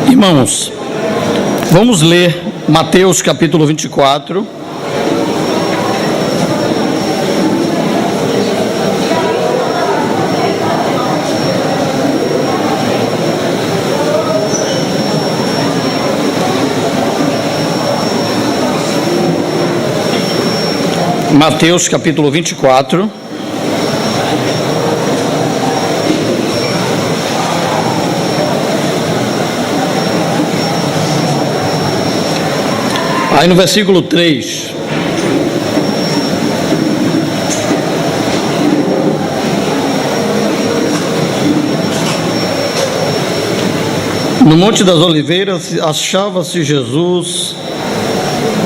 Irmãos, vamos ler Mateus capítulo 24. Mateus capítulo 24. Aí no versículo 3, no Monte das Oliveiras, achava-se Jesus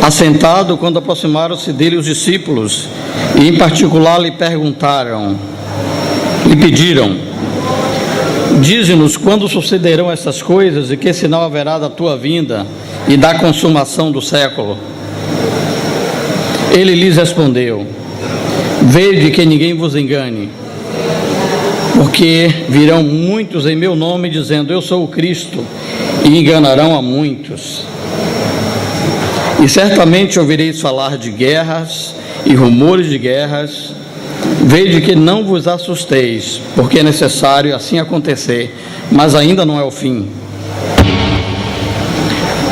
assentado quando aproximaram-se dele os discípulos, e em particular lhe pediram: dize-nos quando sucederão essas coisas e que sinal haverá da tua vinda e da consumação do século. Ele lhes respondeu: vede que ninguém vos engane, porque virão muitos em meu nome dizendo eu sou o Cristo, e enganarão a muitos. E certamente ouvireis falar de guerras e rumores de guerras. Vede que não vos assusteis, porque é necessário assim acontecer, mas ainda não é o fim.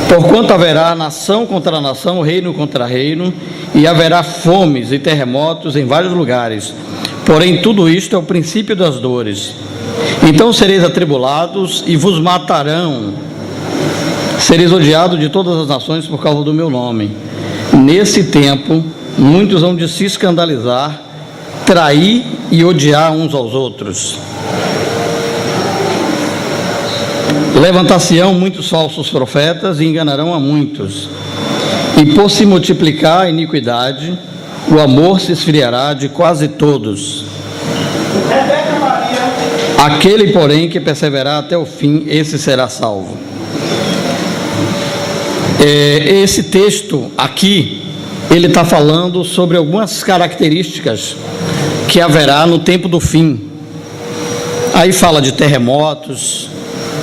Porquanto haverá nação contra nação, reino contra reino, e haverá fomes e terremotos em vários lugares. Porém, tudo isto é o princípio das dores. Então sereis atribulados e vos matarão. Sereis odiados de todas as nações por causa do meu nome. Nesse tempo, muitos vão de se escandalizar, trair e odiar uns aos outros. Levantar-se-ão muitos falsos profetas e enganarão a muitos. E por se multiplicar a iniquidade, o amor se esfriará de quase todos. Aquele, porém, que perseverar até o fim, esse será salvo. Esse texto aqui, ele está falando sobre algumas características que haverá no tempo do fim. Aí fala de terremotos,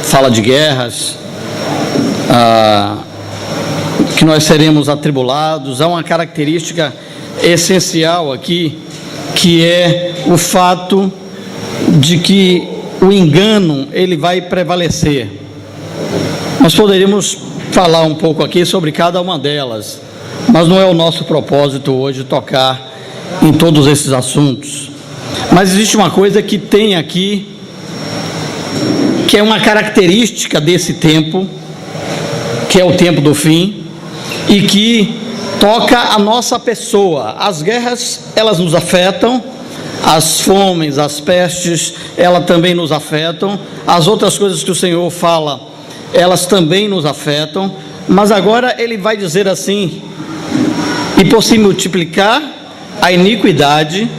fala de guerras, que nós seremos atribulados. Há uma característica essencial aqui, que é o fato de que o engano ele vai prevalecer. Nós poderíamos falar um pouco aqui sobre cada uma delas, mas não é o nosso propósito hoje tocar em todos esses assuntos. Mas existe uma coisa que tem aqui, que é uma característica desse tempo, que é o tempo do fim, e que toca a nossa pessoa. As guerras, elas nos afetam, as fomes, as pestes, elas também nos afetam, as outras coisas que o Senhor fala, elas também nos afetam, mas agora ele vai dizer assim: e por se multiplicar a iniquidade,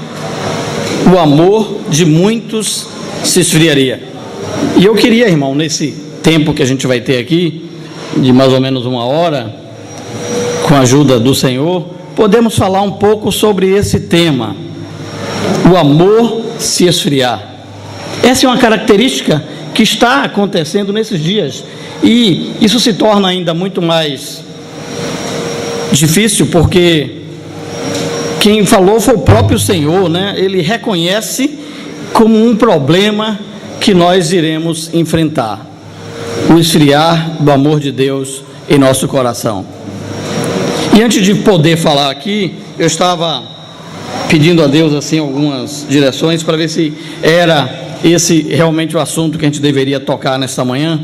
o amor de muitos se esfriaria. E eu queria, irmão, nesse tempo que a gente vai ter aqui, de mais ou menos 1 hora, com a ajuda do Senhor, podemos falar um pouco sobre esse tema: o amor se esfriar. Essa é uma característica que está acontecendo nesses dias, e isso se torna ainda muito mais difícil, porque quem falou foi o próprio Senhor, né? Ele reconhece como um problema que nós iremos enfrentar: o esfriar do amor de Deus em nosso coração. E antes de poder falar aqui, eu estava pedindo a Deus assim algumas direções para ver se era esse realmente o assunto que a gente deveria tocar nesta manhã.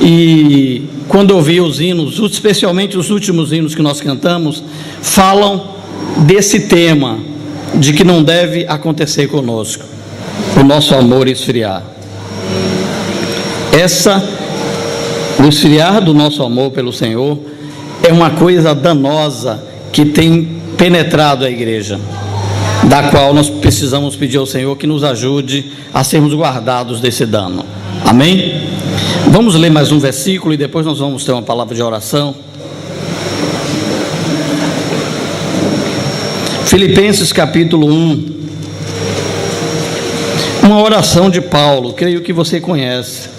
E quando eu vi os hinos, especialmente os últimos hinos que nós cantamos, falam desse tema, de que não deve acontecer conosco, o nosso amor esfriar. O esfriar do nosso amor pelo Senhor é uma coisa danosa que tem penetrado a igreja, da qual nós precisamos pedir ao Senhor que nos ajude a sermos guardados desse dano. Amém? Vamos ler mais um versículo e depois nós vamos ter uma palavra de oração. Filipenses capítulo 1. Uma oração de Paulo, creio que você conhece.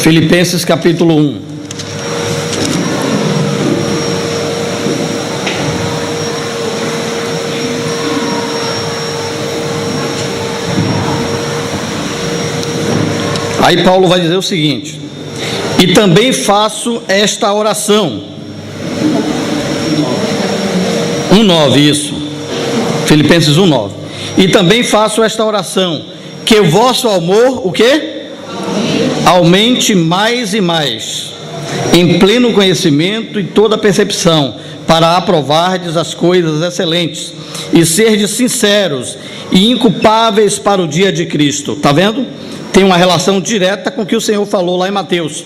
Filipenses capítulo 1. Aí Paulo vai dizer o seguinte: e também faço esta oração. 1:9, isso. Filipenses 1:9. E também faço esta oração, que o vosso amor, o quê? Aumente mais e mais, em pleno conhecimento e toda percepção, para aprovardes as coisas excelentes, e serdes sinceros e inculpáveis para o dia de Cristo. Está vendo? Tem uma relação direta com o que o Senhor falou lá em Mateus.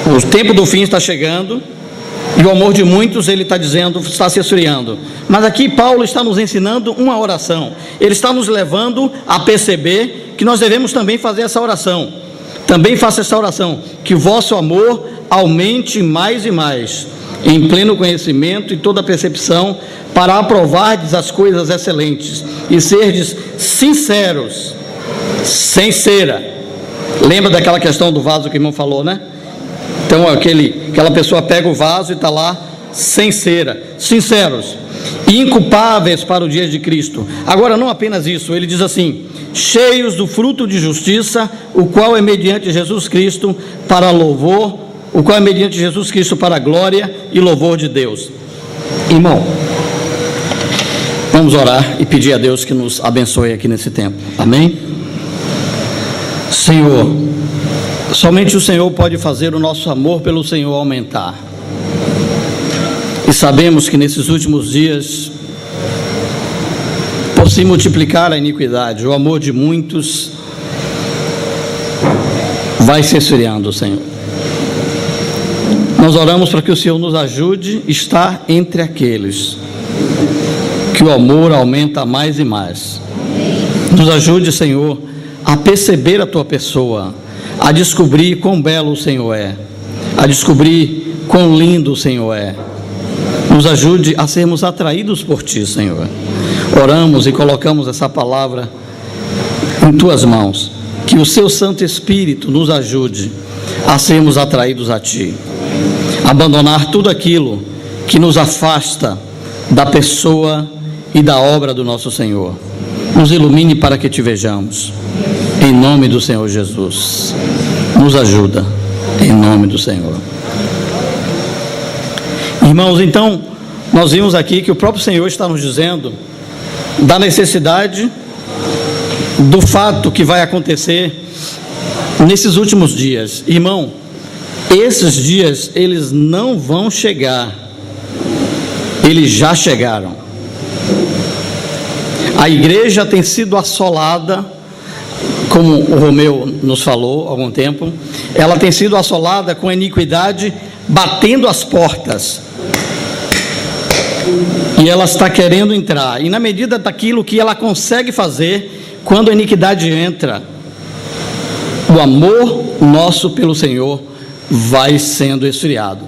O tempo do fim está chegando, e o amor de muitos, ele está dizendo, está se esfriando. Mas aqui Paulo está nos ensinando uma oração. Ele está nos levando a perceber que nós devemos também fazer essa oração. Também faça essa oração, que o vosso amor aumente mais e mais, em pleno conhecimento e toda percepção, para aprovardes as coisas excelentes, e serdes sinceros, sem cera. Lembra daquela questão do vaso que o irmão falou, né? Então aquela pessoa pega o vaso e está lá sem cera, sinceros e inculpáveis para o dia de Cristo. Agora, não apenas isso, ele diz assim: cheios do fruto de justiça, o qual é mediante Jesus Cristo para louvor, o qual é mediante Jesus Cristo para a glória e louvor de Deus. Irmão, vamos orar e pedir a Deus que nos abençoe aqui nesse tempo. Amém? Senhor, somente o Senhor pode fazer o nosso amor pelo Senhor aumentar. E sabemos que nesses últimos dias, por se multiplicar a iniquidade, o amor de muitos vai se esfriando, Senhor. Nós oramos para que o Senhor nos ajude a estar entre aqueles que o amor aumenta mais e mais. Nos ajude, Senhor, a perceber a Tua pessoa, a descobrir quão belo o Senhor é, a descobrir quão lindo o Senhor é. Nos ajude a sermos atraídos por Ti, Senhor. Oramos e colocamos essa palavra em Tuas mãos, que o Seu Santo Espírito nos ajude a sermos atraídos a Ti, abandonar tudo aquilo que nos afasta da pessoa e da obra do nosso Senhor. Nos ilumine para que Te vejamos, em nome do Senhor Jesus. Nos ajuda, em nome do Senhor. Irmãos, então, nós vimos aqui que o próprio Senhor está nos dizendo da necessidade, do fato que vai acontecer nesses últimos dias. Irmão, esses dias, eles não vão chegar, eles já chegaram. A igreja tem sido assolada, como o Romeu nos falou há algum tempo, ela tem sido assolada com a iniquidade batendo as portas, e ela está querendo entrar, e na medida daquilo que ela consegue fazer, quando a iniquidade entra, o amor nosso pelo Senhor vai sendo esfriado.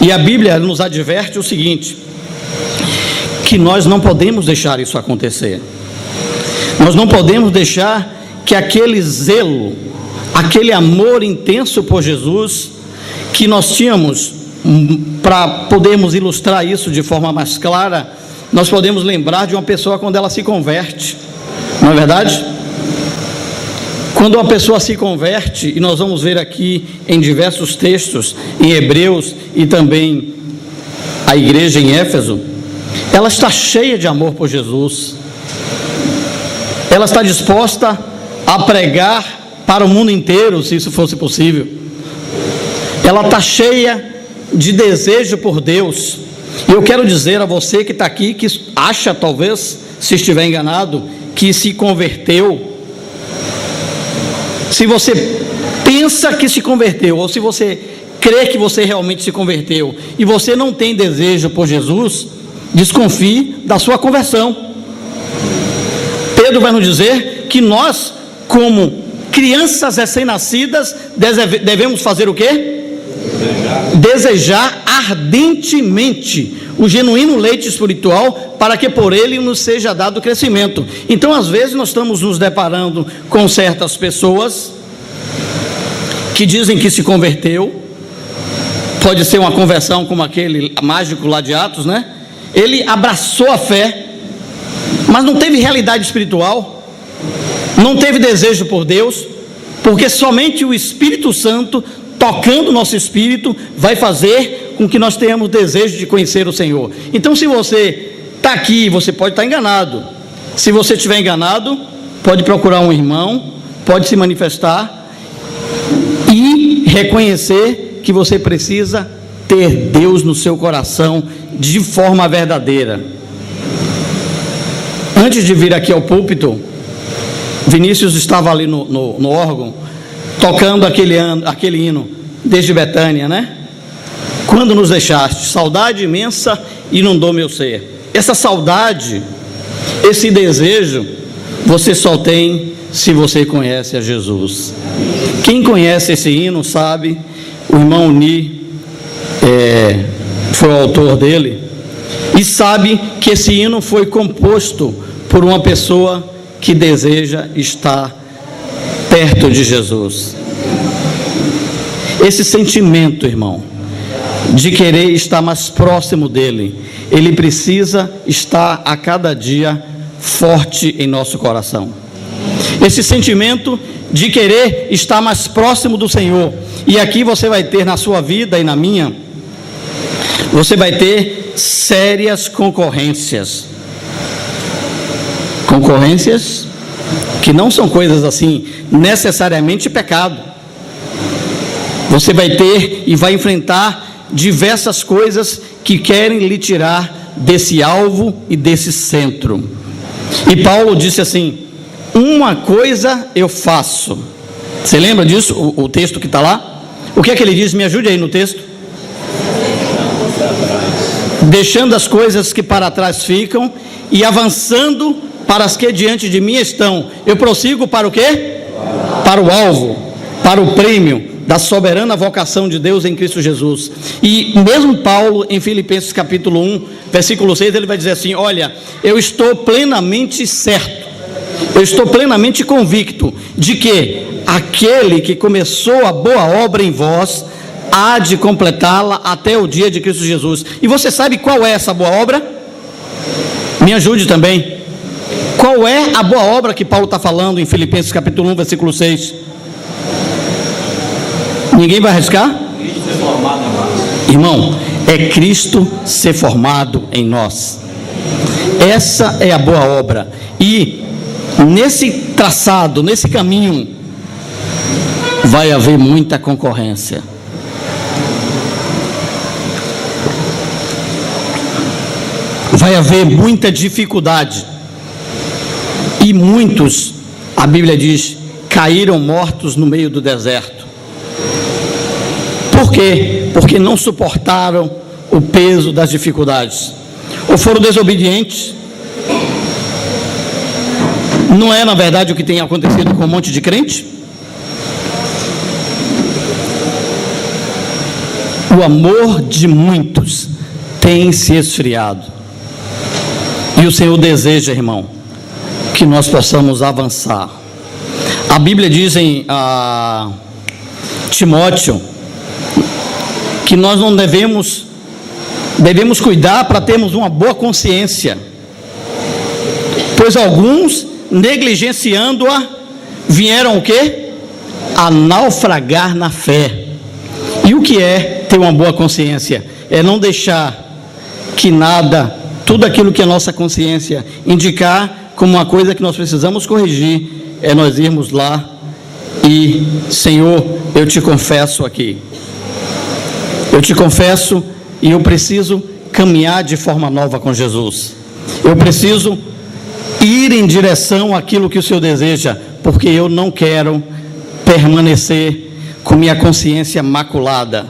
E a Bíblia nos adverte o seguinte, que nós não podemos deixar isso acontecer. Nós não podemos deixar que aquele zelo, aquele amor intenso por Jesus, que nós tínhamos, para podermos ilustrar isso de forma mais clara, nós podemos lembrar de uma pessoa quando ela se converte, não é verdade? Quando uma pessoa se converte, e nós vamos ver aqui em diversos textos, em Hebreus e também a igreja em Éfeso, ela está cheia de amor por Jesus, ela está disposta a pregar para o mundo inteiro, se isso fosse possível, ela está cheia de desejo por Deus. E eu quero dizer a você que está aqui, que acha, talvez, se estiver enganado, que se converteu, se você pensa que se converteu, ou se você crê que você realmente se converteu, e você não tem desejo por Jesus, desconfie da sua conversão. Pedro vai nos dizer que nós, como crianças recém-nascidas, devemos fazer o quê? Desejar ardentemente o genuíno leite espiritual, para que por ele nos seja dado crescimento. Então, às vezes, nós estamos nos deparando com certas pessoas que dizem que se converteu, pode ser uma conversão como aquele mágico lá de Atos, né? Ele abraçou a fé, mas não teve realidade espiritual, não teve desejo por Deus, porque somente o Espírito Santo, tocando o nosso espírito, vai fazer com que nós tenhamos desejo de conhecer o Senhor. Então, se você está aqui, você pode estar enganado. Se você estiver enganado, pode procurar um irmão, pode se manifestar e reconhecer que você precisa ter Deus no seu coração de forma verdadeira. Antes de vir aqui ao púlpito, Vinícius estava ali no órgão, tocando aquele hino, desde Betânia, né? Quando nos deixaste, saudade imensa inundou meu ser. Essa saudade, esse desejo, você só tem se você conhece a Jesus. Quem conhece esse hino sabe, o irmão Ni foi o autor dele, e sabe que esse hino foi composto por uma pessoa que deseja estar perto de Jesus. Esse sentimento, irmão, de querer estar mais próximo dele, ele precisa estar a cada dia forte em nosso coração. Esse sentimento de querer estar mais próximo do Senhor, e aqui você vai ter na sua vida e na minha, você vai ter sérias concorrências que não são coisas assim necessariamente pecado. Você vai ter e vai enfrentar diversas coisas que querem lhe tirar desse alvo e desse centro. E Paulo disse assim: uma coisa eu faço. Você lembra disso? O texto que está lá? O que é que ele diz? Me ajude aí no texto. Deixando as coisas que para trás ficam e avançando para as que diante de mim estão, eu prossigo para o quê? Para o alvo, para o prêmio da soberana vocação de Deus em Cristo Jesus. E mesmo Paulo, em Filipenses capítulo 1, versículo 6, ele vai dizer assim: olha, eu estou plenamente certo, eu estou plenamente convicto de que aquele que começou a boa obra em vós há de completá-la até o dia de Cristo Jesus. E você sabe qual é essa boa obra? Me ajude também. Qual é a boa obra que Paulo está falando em Filipenses capítulo 1, versículo 6? Ninguém vai arriscar? Cristo ser formado em nós. Irmão, é Cristo ser formado em nós. Essa é a boa obra. E nesse traçado, nesse caminho, vai haver muita concorrência. Vai haver muita dificuldade. E muitos, a Bíblia diz, caíram mortos no meio do deserto. Por quê? Porque não suportaram o peso das dificuldades, ou foram desobedientes. Não é, na verdade, o que tem acontecido com um monte de crente? O amor de muitos tem se esfriado. E o Senhor deseja, irmão, que nós possamos avançar. A Bíblia diz em Timóteo que nós não devemos cuidar para termos uma boa consciência, pois alguns, negligenciando-a, vieram o quê? A naufragar na fé. E o que é ter uma boa consciência? É não deixar que nada, tudo aquilo que a nossa consciência indicar como uma coisa que nós precisamos corrigir, é nós irmos lá e, Senhor, eu te confesso aqui, eu te confesso e eu preciso caminhar de forma nova com Jesus, eu preciso ir em direção àquilo que o Senhor deseja, porque eu não quero permanecer com minha consciência maculada.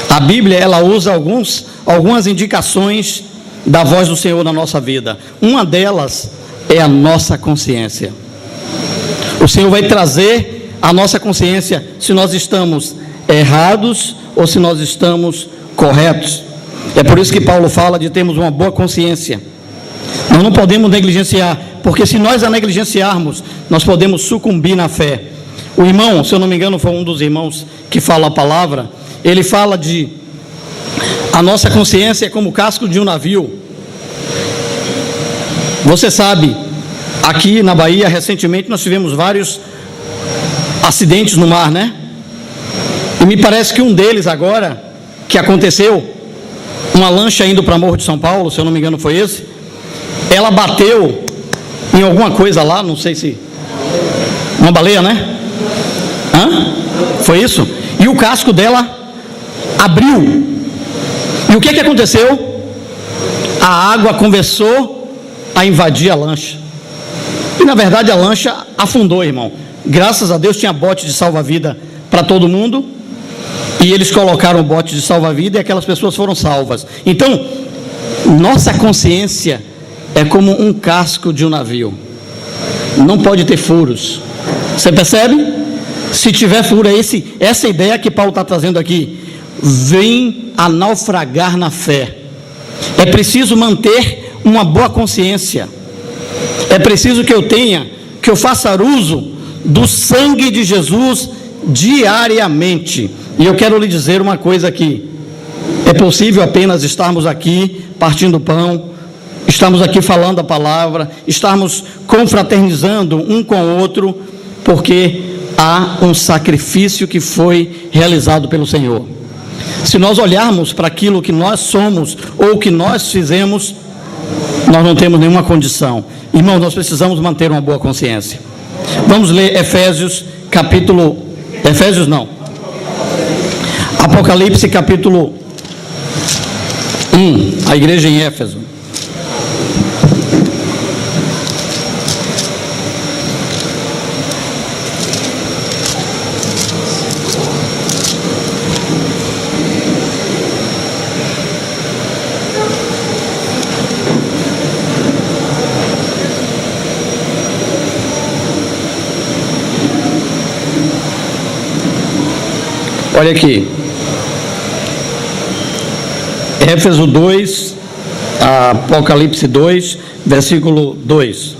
A Bíblia, ela usa algumas indicações da voz do Senhor na nossa vida. Uma delas é a nossa consciência. O Senhor vai trazer a nossa consciência se nós estamos errados ou se nós estamos corretos. É por isso que Paulo fala de termos uma boa consciência. Nós não podemos negligenciar, porque se nós a negligenciarmos, nós podemos sucumbir na fé. O irmão, se eu não me engano, foi um dos irmãos que fala a palavra, ele fala de a nossa consciência é como o casco de um navio. Você sabe, aqui na Bahia, recentemente, nós tivemos vários acidentes no mar, né? E me parece que um deles agora, que aconteceu, uma lancha indo para Morro de São Paulo, se eu não me engano foi esse, ela bateu em alguma coisa lá, não sei se... uma baleia, né? Foi isso? E o casco dela abriu. E o que aconteceu? A água começou a invadir a lancha. E na verdade a lancha afundou, irmão. Graças a Deus tinha bote de salva-vida para todo mundo. E eles colocaram o bote de salva-vida e aquelas pessoas foram salvas. Então, nossa consciência é como um casco de um navio. Não pode ter furos. Você percebe? Se tiver furo, essa ideia que Paulo está trazendo aqui, vem a naufragar na fé. É preciso manter uma boa consciência. É preciso que eu faça uso do sangue de Jesus diariamente. E eu quero lhe dizer uma coisa aqui: é possível apenas estarmos aqui partindo o pão, estamos aqui falando a palavra, estarmos confraternizando um com o outro, porque há um sacrifício que foi realizado pelo Senhor. Se nós olharmos para aquilo que nós somos ou que nós fizemos, nós não temos nenhuma condição. Irmãos, nós precisamos manter uma boa consciência. Vamos ler Apocalipse capítulo 1, a igreja em Éfeso. Olha aqui, Éfeso 2, Apocalipse 2, versículo 2.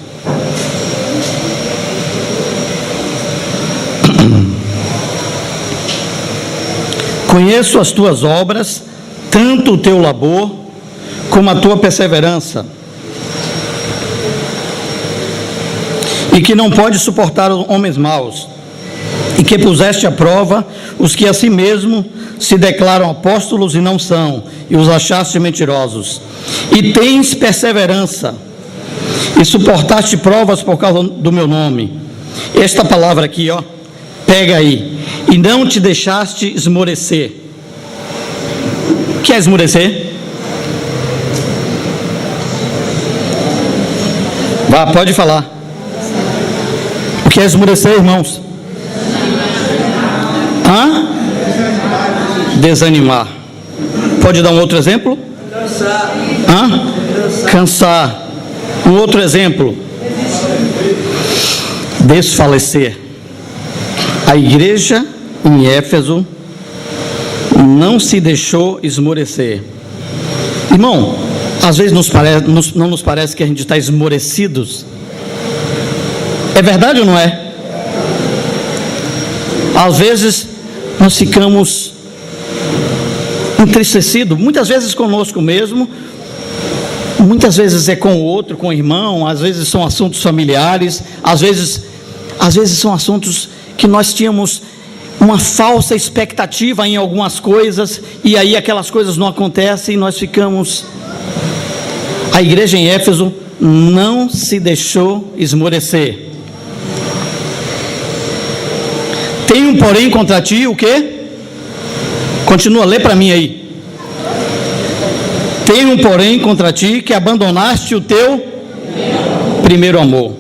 Conheço as tuas obras, tanto o teu labor, como a tua perseverança, e que não pode suportar os homens maus, e que puseste à prova os que a si mesmo se declaram apóstolos e não são, e os achaste mentirosos. E tens perseverança, e suportaste provas por causa do meu nome. Esta palavra aqui, ó, pega aí. E não te deixaste esmorecer. O que é esmorecer? Vá, pode falar. O que é esmorecer, irmãos? Desanimar. Pode dar um outro exemplo? Cansar. Um outro exemplo: desfalecer. A igreja em Éfeso não se deixou esmorecer. Irmão, às vezes não nos parece que a gente está esmorecidos. É verdade ou não é? Às vezes nós ficamos entristecidos, muitas vezes conosco mesmo, muitas vezes é com o outro, com o irmão, às vezes são assuntos familiares, às vezes são assuntos que nós tínhamos uma falsa expectativa em algumas coisas, e aí aquelas coisas não acontecem e nós ficamos. A igreja em Éfeso não se deixou esmorecer. Tenho, porém, contra ti o quê? Continua, lê para mim aí. Tenho, porém, contra ti que abandonaste o teu primeiro amor.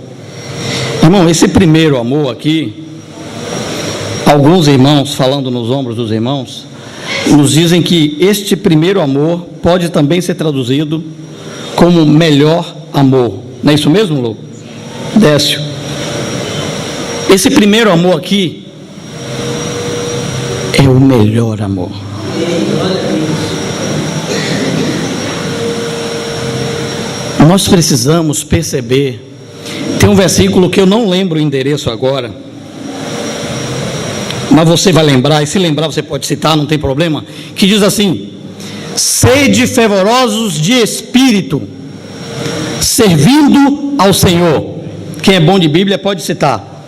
Irmão, esse primeiro amor aqui, alguns irmãos, falando nos ombros dos irmãos, nos dizem que este primeiro amor pode também ser traduzido como melhor amor. Não é isso mesmo, Lu? Décio. Esse primeiro amor aqui é o melhor amor. Nós precisamos perceber. Tem um versículo que eu não lembro o endereço agora, mas você vai lembrar, e se lembrar você pode citar, não tem problema, que diz assim: sede fervorosos de espírito, servindo ao Senhor. Quem é bom de Bíblia pode citar: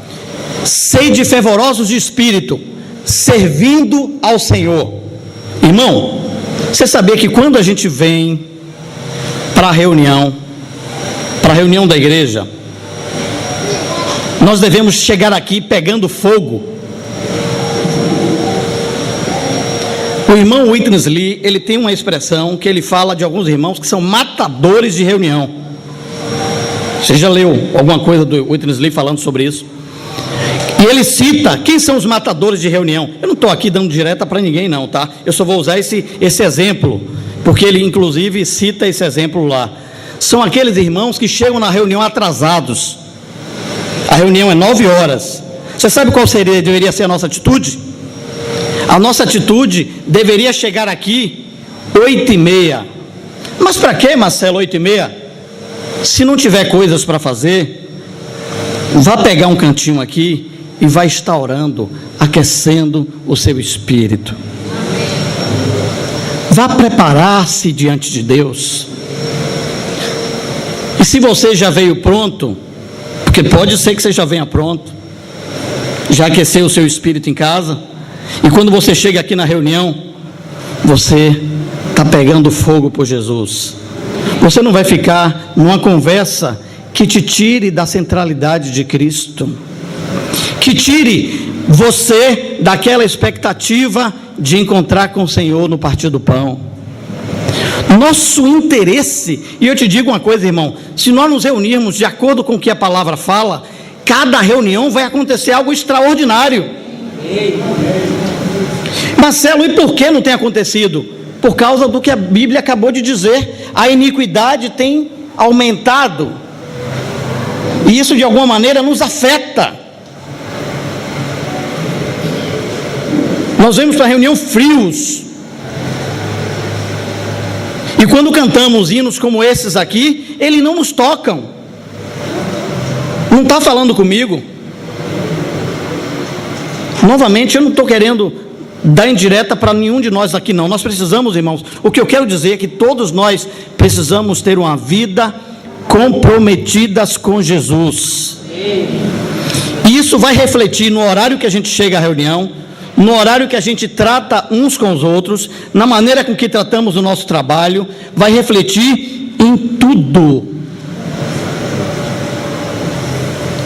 sede fervorosos de espírito, servindo ao Senhor. Irmão, você sabia que quando a gente vem para a reunião da igreja, nós devemos chegar aqui pegando fogo? O irmão Witness Lee, ele tem uma expressão que ele fala de alguns irmãos que são matadores de reunião. Você já leu alguma coisa do Witness Lee falando sobre isso? E ele cita quem são os matadores de reunião. Eu não estou aqui dando direta para ninguém não, tá? Eu só vou usar esse exemplo, porque ele inclusive cita esse exemplo lá. São aqueles irmãos que chegam na reunião atrasados. A reunião é 9 horas. Você sabe qual deveria ser a nossa atitude? A nossa atitude deveria chegar aqui 8h30. Mas para que, Marcelo, 8h30? Se não tiver coisas para fazer, vá pegar um cantinho aqui e vai estar orando, aquecendo o seu espírito. Vá preparar-se diante de Deus. E se você já veio pronto, porque pode ser que você já venha pronto, já aqueceu o seu espírito em casa, e quando você chega aqui na reunião, você está pegando fogo por Jesus. Você não vai ficar numa conversa que te tire da centralidade de Cristo, que tire você daquela expectativa de encontrar com o Senhor no partir do pão. Nosso interesse, e eu te digo uma coisa, irmão, se nós nos reunirmos de acordo com o que a palavra fala, cada reunião vai acontecer algo extraordinário. Marcelo, e por que não tem acontecido? Por causa do que a Bíblia acabou de dizer. A iniquidade tem aumentado, e isso de alguma maneira nos afeta. Nós vamos para a reunião frios, e quando cantamos hinos como esses aqui, eles não nos tocam. Não está falando comigo. Novamente, eu não estou querendo dar indireta para nenhum de nós aqui não. Nós precisamos, irmãos, o que eu quero dizer é que todos nós precisamos ter uma vida comprometidas com Jesus. E isso vai refletir no horário que a gente chega à reunião, no horário que a gente trata uns com os outros, na maneira com que tratamos o nosso trabalho, vai refletir em tudo.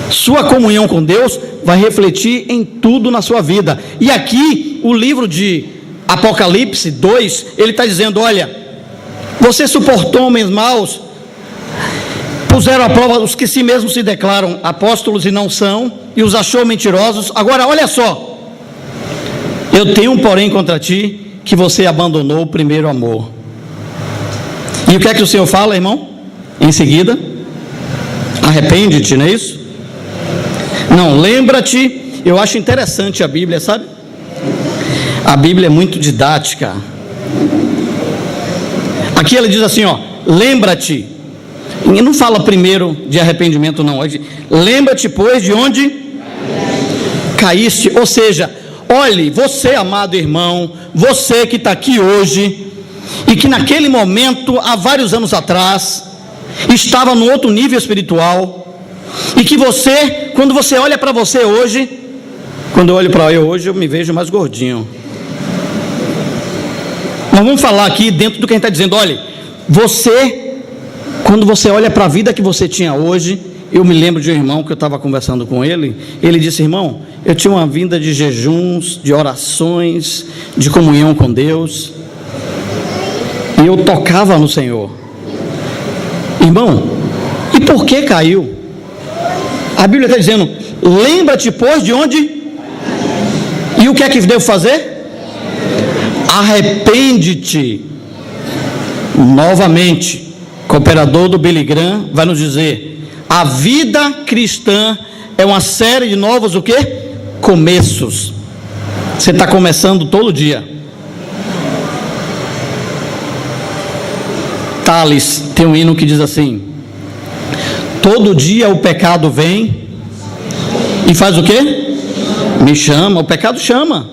Sua comunhão com Deus vai refletir em tudo na sua vida. E aqui, o livro de Apocalipse 2, ele está dizendo: olha, você suportou homens maus, puseram à prova os que si mesmos se declaram apóstolos e não são, e os achou mentirosos. Agora, olha só, eu tenho um porém contra ti, que você abandonou o primeiro amor. E o que é que o Senhor fala, irmão? Em seguida, arrepende-te, não é isso? Não, lembra-te. Eu acho interessante a Bíblia, sabe? A Bíblia é muito didática. Aqui ela diz assim, ó: lembra-te. E não fala primeiro de arrependimento, não. Lembra-te, pois, de onde caíste. Ou seja, olhe, você, amado irmão, você que está aqui hoje, e que naquele momento, há vários anos atrás, estava no outro nível espiritual, e que você, quando você olha para você hoje, quando eu olho para eu hoje, eu me vejo mais gordinho. Nós vamos falar aqui dentro do que a gente está dizendo. Olha, você, quando você olha para a vida que você tinha hoje, eu me lembro de um irmão que eu estava conversando com ele, ele disse: irmão, eu tinha uma vida de jejuns, de orações, de comunhão com Deus, e eu tocava no Senhor. Irmão, e por que caiu? A Bíblia está dizendo: lembra-te, pois, de onde? E o que é que devo fazer? Arrepende-te. Novamente, cooperador do Billy Graham vai nos dizer: a vida cristã é uma série de novos o quê? Começos. Você está começando todo dia. Tales tem um hino que diz assim: todo dia o pecado vem e faz o quê? Me chama, o pecado chama.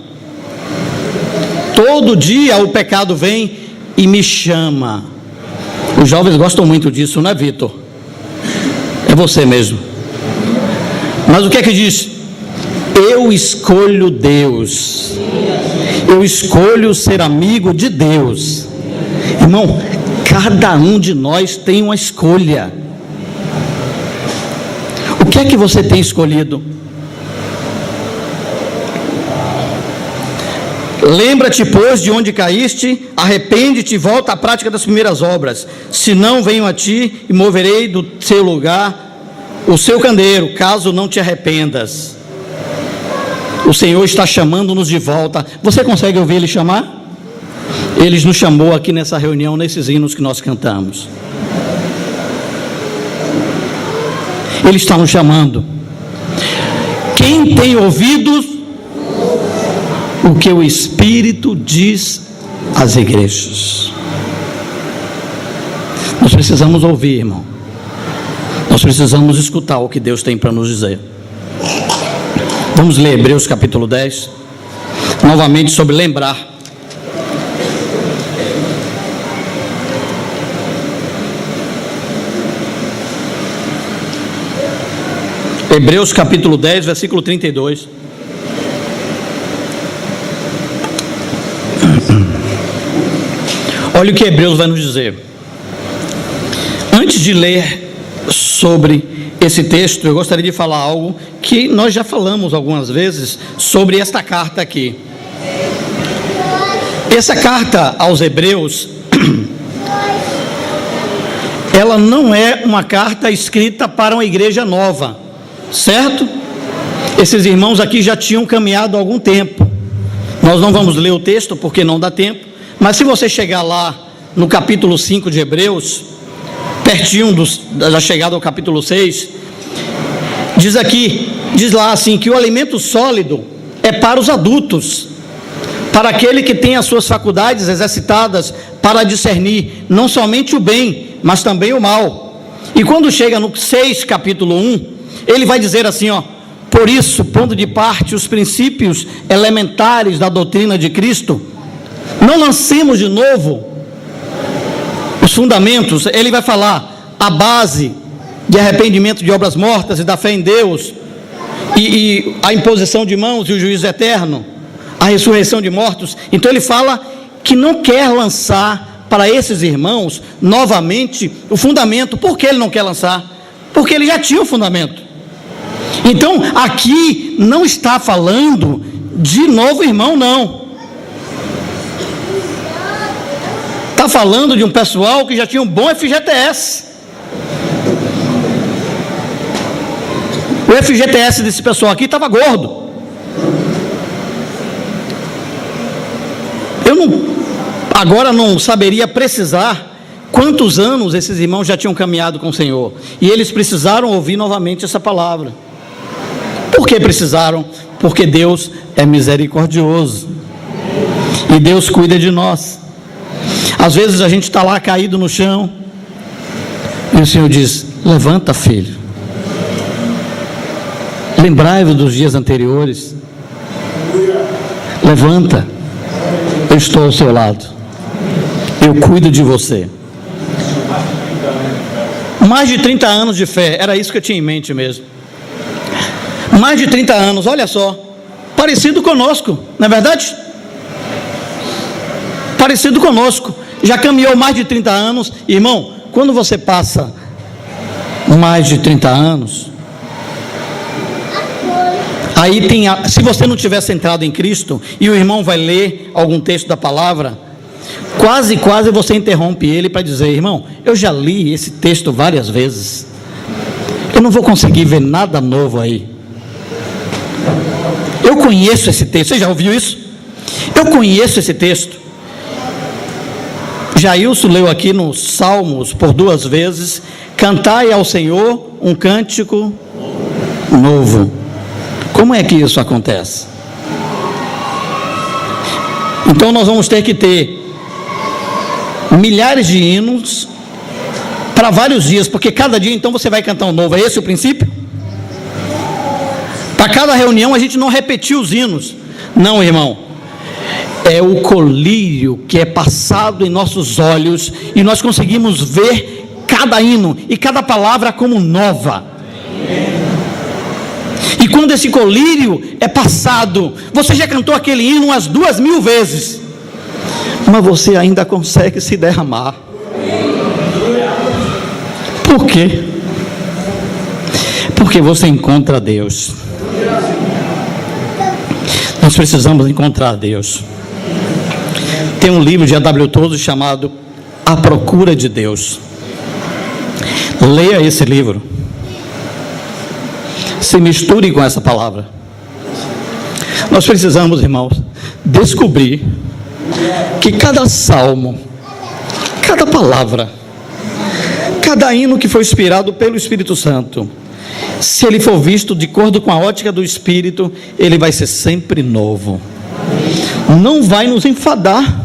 Todo dia o pecado vem e me chama. Os jovens gostam muito disso, não é, Vitor? É você mesmo. Mas o que é que diz? Eu escolho Deus. Eu escolho ser amigo de Deus. Irmão, cada um de nós tem uma escolha. O que é que você tem escolhido? Lembra-te, pois, de onde caíste, arrepende-te e volta à prática das primeiras obras. Se não, venho a ti e moverei do seu lugar o seu candeeiro, caso não te arrependas. O Senhor está chamando-nos de volta. Você consegue ouvir Ele chamar? Ele nos chamou aqui nessa reunião, nesses hinos que nós cantamos. Ele está nos chamando. Quem tem ouvidos, o que o Espírito diz às igrejas. Nós precisamos ouvir, irmão. Nós precisamos escutar o que Deus tem para nos dizer. Vamos ler Hebreus capítulo 10. Novamente sobre lembrar. Hebreus capítulo 10, versículo 32. Olha o que Hebreus vai nos dizer. Antes de ler sobre esse texto, eu gostaria de falar algo que nós já falamos algumas vezes sobre esta carta aqui. Essa carta aos Hebreus, ela não é uma carta escrita para uma igreja nova, certo? Esses irmãos aqui já tinham caminhado há algum tempo. Nós não vamos ler o texto porque não dá tempo, mas se você chegar lá no capítulo 5 de Hebreus, pertinho da chegada ao capítulo 6, diz lá assim, que o alimento sólido é para os adultos, para aquele que tem as suas faculdades exercitadas para discernir não somente o bem, mas também o mal. E quando chega no 6, capítulo 1, ele vai dizer assim, por isso, pondo de parte os princípios elementares da doutrina de Cristo, não lancemos de novo os fundamentos. Ele vai falar a base de arrependimento de obras mortas e da fé em Deus, e a imposição de mãos e o juízo eterno, a ressurreição de mortos. Então ele fala que não quer lançar para esses irmãos novamente o fundamento. Por que ele não quer lançar? Porque ele já tinha o fundamento. Então aqui não está falando de novo irmão, não. Está falando de um pessoal que já tinha um bom FGTS. O FGTS desse pessoal aqui estava gordo. Agora não saberia precisar quantos anos esses irmãos já tinham caminhado com o Senhor, e eles precisaram ouvir novamente essa palavra. Por que precisaram? Porque Deus é misericordioso, e Deus cuida de nós. Às vezes a gente está lá caído no chão, e o Senhor diz, levanta, filho, lembrai-vos dos dias anteriores, levanta, eu estou ao seu lado, eu cuido de você. Mais de 30 anos de fé, era isso que eu tinha em mente mesmo. Mais de 30 anos, olha só, parecido conosco, não é verdade? Parecido conosco, já caminhou mais de 30 anos, irmão. Quando você passa mais de 30 anos, aí tem, se você não tiver centrado em Cristo, e o irmão vai ler algum texto da palavra, quase você interrompe ele para dizer, irmão, eu já li esse texto várias vezes, eu não vou conseguir ver nada novo aí, eu conheço esse texto. Você já ouviu isso? Eu conheço esse texto. Jailson leu aqui nos Salmos por 2 vezes, cantai ao Senhor um cântico novo. Como é que isso acontece? Então nós vamos ter que ter milhares de hinos para vários dias, porque cada dia então você vai cantar um novo. É esse o princípio? A cada reunião a gente não repetia os hinos. Não, irmão. É o colírio que é passado em nossos olhos e nós conseguimos ver cada hino e cada palavra como nova. E quando esse colírio é passado, você já cantou aquele hino umas 2.000 vezes, mas você ainda consegue se derramar. Por quê? Porque você encontra Deus. Nós precisamos encontrar Deus. Tem um livro de A.W. Tozer chamado A Procura de Deus. Leia esse livro. Se misture com essa palavra. Nós precisamos, irmãos, descobrir que cada salmo, cada palavra, cada hino que foi inspirado pelo Espírito Santo, se ele for visto de acordo com a ótica do Espírito, ele vai ser sempre novo. Não vai nos enfadar.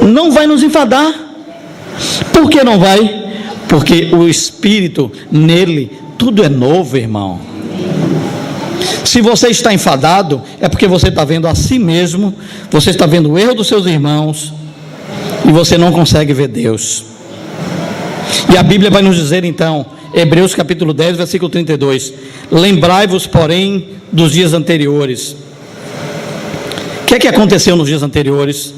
Não vai nos enfadar. Por que não vai? Porque o Espírito, nele, tudo é novo, irmão. Se você está enfadado, é porque você está vendo a si mesmo, você está vendo o erro dos seus irmãos, e você não consegue ver Deus. E a Bíblia vai nos dizer então, Hebreus capítulo 10, versículo 32, lembrai-vos, porém, dos dias anteriores. O que é que aconteceu nos dias anteriores?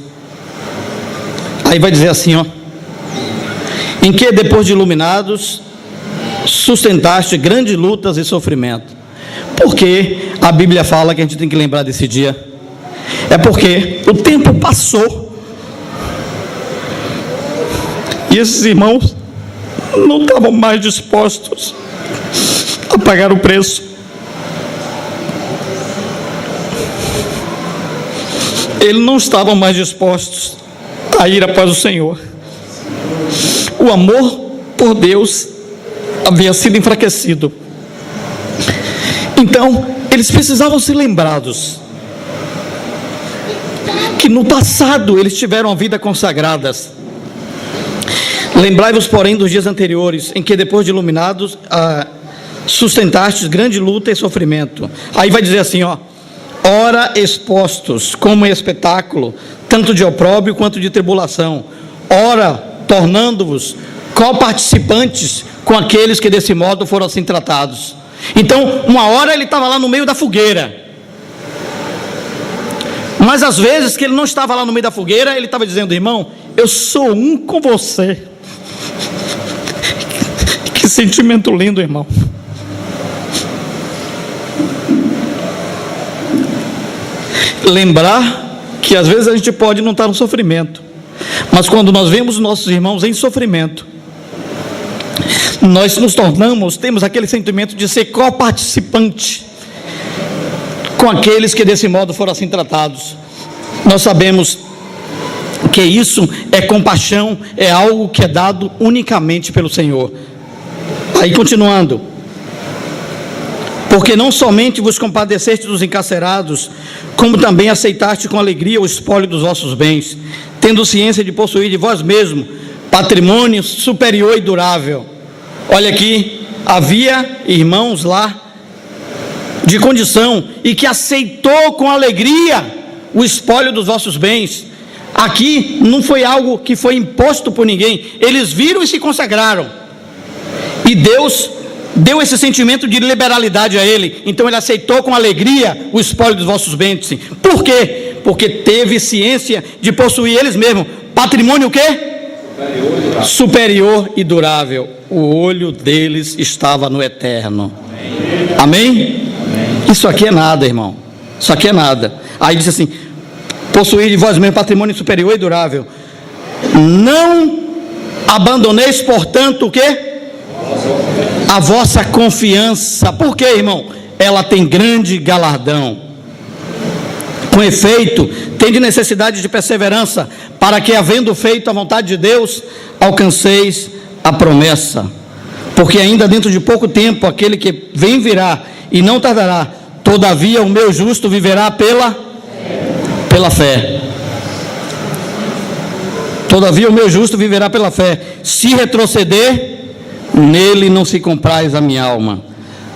Aí vai dizer assim, ó, em que depois de iluminados, sustentaste grandes lutas e sofrimento. Por que a Bíblia fala que a gente tem que lembrar desse dia? É porque o tempo passou e esses irmãos não estavam mais dispostos a pagar o preço. Eles não estavam mais dispostos a ir após o Senhor. O amor por Deus havia sido enfraquecido. Então, eles precisavam ser lembrados que no passado eles tiveram a vida consagradas. Lembrai-vos, porém, dos dias anteriores, em que depois de iluminados, sustentastes grande luta e sofrimento. Aí vai dizer assim, ó, ora expostos como espetáculo, tanto de opróbrio quanto de tribulação, ora tornando-vos coparticipantes com aqueles que desse modo foram assim tratados. Então, uma hora ele estava lá no meio da fogueira, mas às vezes que ele não estava lá no meio da fogueira, ele estava dizendo, irmão, eu sou um com você. Que sentimento lindo, irmão. Lembrar que às vezes a gente pode não estar no sofrimento, mas quando nós vemos nossos irmãos em sofrimento, nós nos tornamos, temos aquele sentimento de ser coparticipante com aqueles que desse modo foram assim tratados. Nós sabemos que isso é compaixão, é algo que é dado unicamente pelo Senhor. Aí continuando, porque não somente vos compadeceste dos encarcerados, como também aceitaste com alegria o espólio dos vossos bens, tendo ciência de possuir de vós mesmo patrimônio superior e durável. Olha aqui, havia irmãos lá de condição e que aceitou com alegria o espólio dos vossos bens. Aqui não foi algo que foi imposto por ninguém, eles viram e se consagraram, e Deus deu esse sentimento de liberalidade a ele, então ele aceitou com alegria o espólio dos vossos bens. Por quê? Porque teve ciência de possuir eles mesmos patrimônio o quê? Superior e durável. O olho deles estava no eterno. Amém? Isso aqui é nada, irmão. Isso aqui é nada. Aí diz assim, possuir de vós mesmos patrimônio superior e durável. Não abandoneis, portanto, o quê? A vossa confiança. Por quê, irmão? Ela tem grande galardão. Com efeito, tende necessidade de perseverança, para que, havendo feito a vontade de Deus, alcanceis a promessa. Porque ainda dentro de pouco tempo, aquele que vem virá, e não tardará. Todavia o meu justo viverá pela fé. Todavia o meu justo viverá pela fé. Se retroceder, nele não se comprais a minha alma.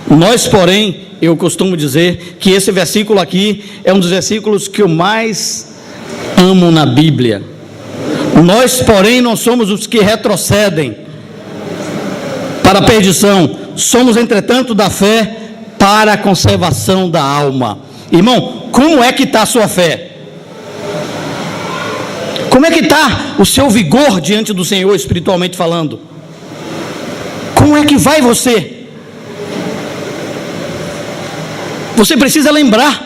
Nós, porém, eu costumo dizer que esse versículo aqui é um dos versículos que eu mais amo na Bíblia. Nós, porém, não somos os que retrocedem para a perdição, somos, entretanto, da fé para a conservação da alma. Irmão, como é que está a sua fé? Como é que está o seu vigor diante do Senhor, espiritualmente falando? Como é que vai você? Você precisa lembrar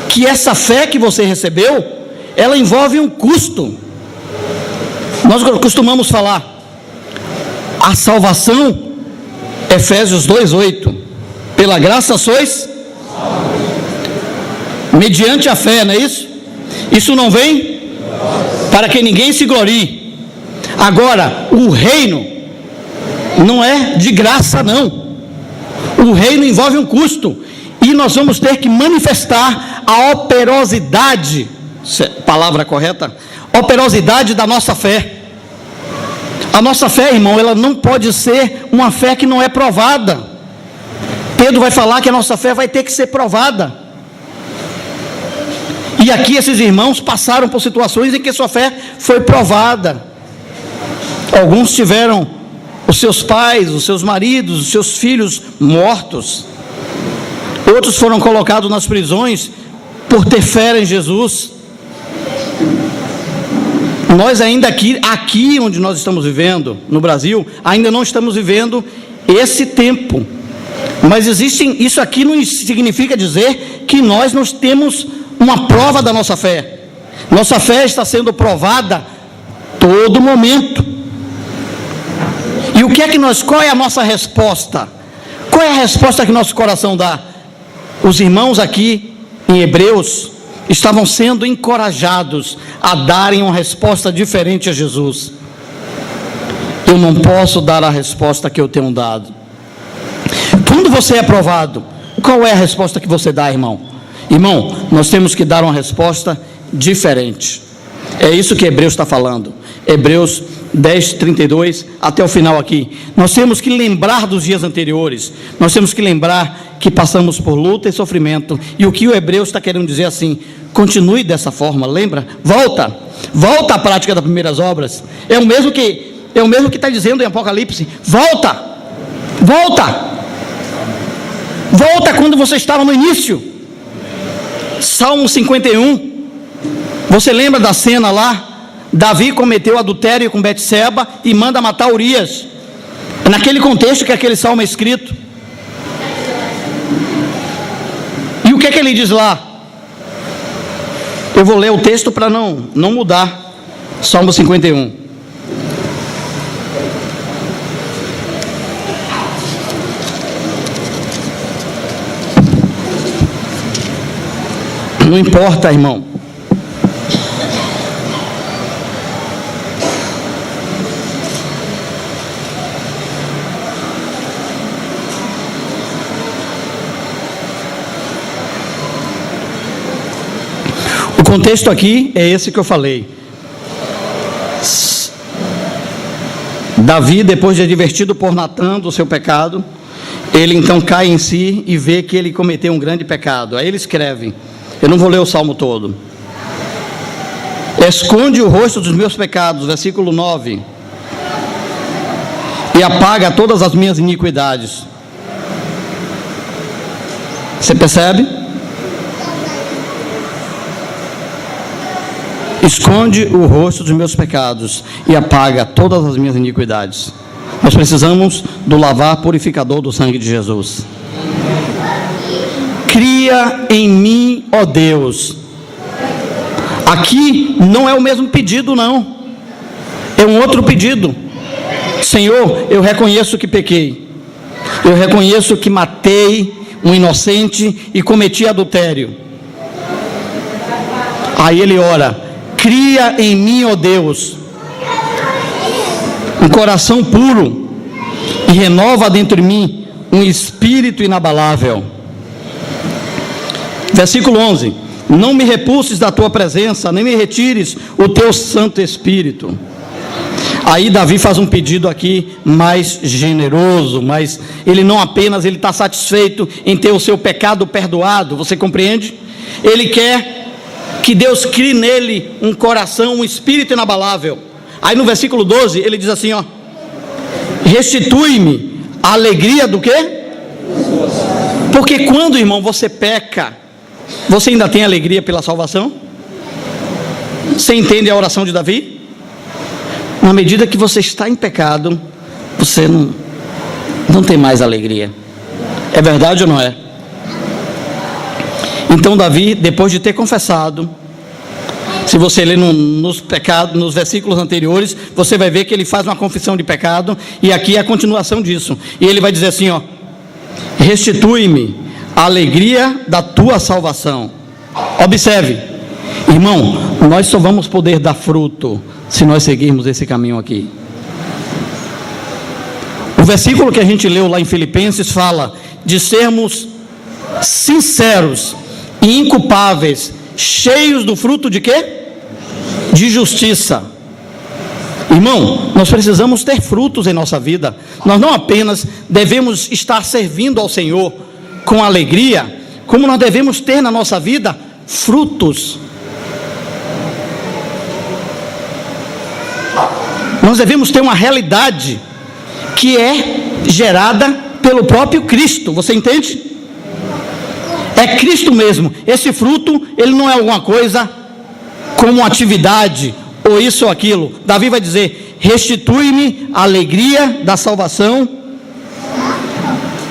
que essa fé que você recebeu, ela envolve um custo. Nós costumamos falar, a salvação, Efésios 2:8, pela graça sois, mediante a fé, não é isso? Isso não vem para que ninguém se glorie. Agora, o reino não é de graça, não. O reino envolve um custo, e nós vamos ter que manifestar a operosidade, palavra correta, operosidade da nossa fé. A nossa fé, irmão, ela não pode ser uma fé que não é provada. Pedro vai falar que a nossa fé vai ter que ser provada. E aqui esses irmãos passaram por situações em que sua fé foi provada. Alguns tiveram os seus pais, os seus maridos, os seus filhos mortos. Outros foram colocados nas prisões por ter fé em Jesus. Nós ainda aqui onde nós estamos vivendo, no Brasil, ainda não estamos vivendo esse tempo. Mas isso aqui não significa dizer que nós não temos uma prova da nossa fé. Nossa fé está sendo provada todo momento. E qual é a nossa resposta? Qual é a resposta que nosso coração dá? Os irmãos aqui em Hebreus estavam sendo encorajados a darem uma resposta diferente a Jesus. Eu não posso dar a resposta que eu tenho dado. Quando você é provado, qual é a resposta que você dá, irmão? Irmão, nós temos que dar uma resposta diferente. É isso que Hebreus está falando. Hebreus 10:32 até o final aqui. Nós temos que lembrar dos dias anteriores. Nós temos que lembrar que passamos por luta e sofrimento. E o que o Hebreus está querendo dizer assim: continue dessa forma, lembra? Volta à prática das primeiras obras. É o mesmo que está dizendo em Apocalipse. Volta quando você estava no início. Salmo 51. Você lembra da cena lá? Davi cometeu adultério com Betseba e manda matar Urias. É naquele contexto que aquele salmo é escrito. E o que é que ele diz lá? Eu vou ler o texto para não mudar. Salmo 51. Não importa, irmão. O contexto aqui é esse que eu falei. Davi, depois de advertido por Natã do seu pecado, ele então cai em si e vê que ele cometeu um grande pecado. Aí ele escreve, eu não vou ler o salmo todo. Esconde o rosto dos meus pecados, versículo 9, e apaga todas as minhas iniquidades. Você percebe? Esconde o rosto dos meus pecados e apaga todas as minhas iniquidades. Nós precisamos do lavar purificador do sangue de Jesus. Cria em mim, ó Deus. Aqui não é o mesmo pedido, não. É um outro pedido. Senhor, eu reconheço que pequei. Eu reconheço que matei um inocente e cometi adultério. Aí ele ora: cria em mim, ó Deus, um coração puro e renova dentro de mim um espírito inabalável. Versículo 11: não me repulses da tua presença, nem me retires o teu Santo Espírito. Aí Davi faz um pedido aqui mais generoso, mas ele não apenas está satisfeito em ter o seu pecado perdoado, você compreende? Ele quer que Deus crie nele um coração, um espírito inabalável. Aí no versículo 12 ele diz assim, ó: restitui-me a alegria do quê? Porque quando, irmão, você peca, você ainda tem alegria pela salvação? Você entende a oração de Davi? Na medida que você está em pecado, você não tem mais alegria. É verdade ou não é? Então Davi, depois de ter confessado, se você ler nos pecados, nos versículos anteriores, você vai ver que ele faz uma confissão de pecado, e aqui é a continuação disso. E ele vai dizer assim, ó: restitui-me a alegria da tua salvação. Observe, irmão, nós só vamos poder dar fruto se nós seguirmos esse caminho aqui. O versículo que a gente leu lá em Filipenses fala de sermos sinceros e inculpáveis, cheios do fruto de quê? De justiça. Irmão, nós precisamos ter frutos em nossa vida. Nós não apenas devemos estar servindo ao Senhor com alegria, como nós devemos ter na nossa vida frutos. Nós devemos ter uma realidade que é gerada pelo próprio Cristo, você entende? É Cristo mesmo. Esse fruto, ele não é alguma coisa como uma atividade, ou isso ou aquilo. Davi vai dizer: restitui-me a alegria da salvação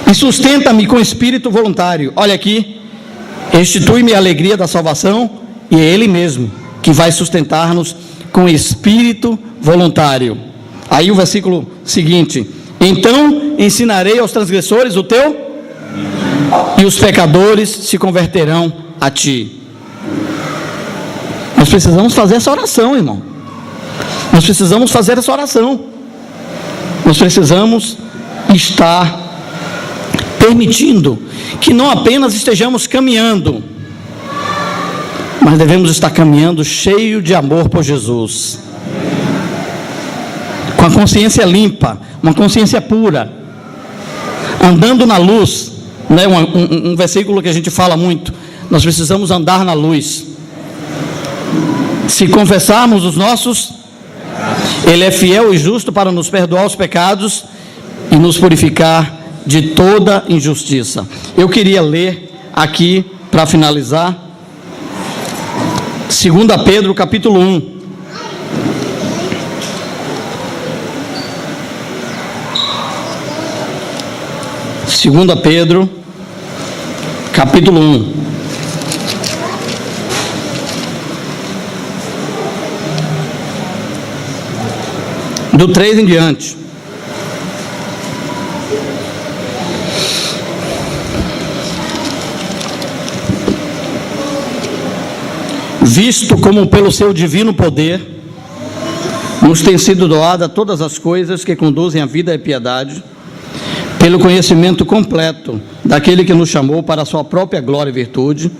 e sustenta-me com espírito voluntário. Olha aqui, restitui-me a alegria da salvação, e é Ele mesmo que vai sustentar-nos com espírito voluntário. Aí o versículo seguinte: então ensinarei aos transgressores o teu, e os pecadores se converterão a ti. Nós precisamos fazer essa oração, irmão. Nós precisamos fazer essa oração. Nós precisamos estar permitindo que não apenas estejamos caminhando, mas devemos estar caminhando cheio de amor por Jesus, com a consciência limpa, uma consciência pura, andando na luz, né? Um versículo que a gente fala muito: nós precisamos andar na luz. Se confessarmos os nossos, Ele é fiel e justo para nos perdoar os pecados e nos purificar de toda injustiça. Eu queria ler aqui, para finalizar, 2 Pedro capítulo 1. Segunda Pedro, capítulo 1. Do 3 em diante. Visto como pelo seu divino poder nos tem sido doada todas as coisas que conduzem à vida e piedade, pelo conhecimento completo daquele que nos chamou para a sua própria glória e virtude,